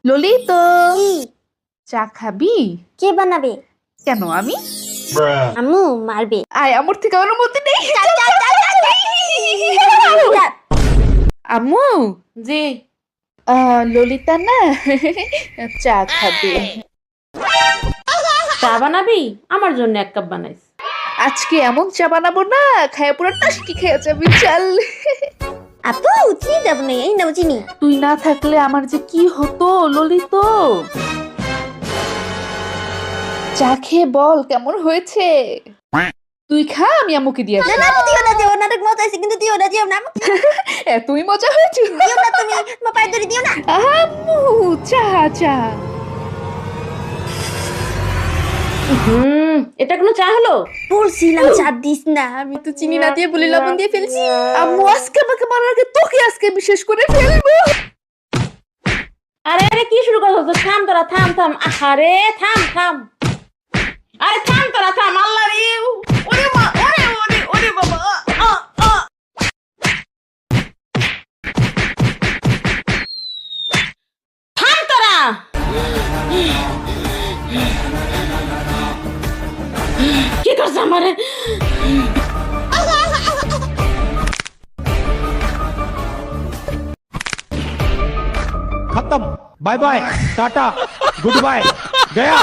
ললিত, কি? চা খাবি? কে বানাবে? কেন আমি? আম্মু মারবে। আয়, আমার থেকে অনুমতি নেই। আম্মু, জি। ললিতা না চা খাবে। চা বানাবি? আমার জন্য 1 কাপ বানাইস। আজকে এমন চা বানাবো না, খায়া পুরো টাস্টি খেয়ে যাবি। চল। আপু চিনি দেব না, এই নাও চিনি। তুই না থাকলে আমার যে কি হতো ললিত। চা খেয়ে বল কেমন হয়েছে। তুই খা, আমি আম্মুকে দিয়ে আসি। না না দিও না, দিও না, অনেক মজা আছে কিন্তু দিও না, দিও না এতই মজা হয়েছে। দিও না, তুমি তোমার পায়ে ধরে দিও না। আম্মু, চা চা। এটা কোনো চা হলো? বলছিলাম চা দিস না, আমি তো চিনি না দিয়ে বলি লবণ দিয়ে ফেলছি। আম্মু আজকে আমাকে মারার আগে তোকে আজকে বিশেষ করে ফেলবো। আরে আরে কি শুরু করছো? থাম তোরা, থাম থাম। আরে থাম থাম। আরে থাম তোরা, থাম। আল্লাহ রে, ওরে মা, ওরে ওরে ওরে বাবা। থাম তোরা। কি করছ আমারে? खत्म। Bye bye, tata, goodbye, गया।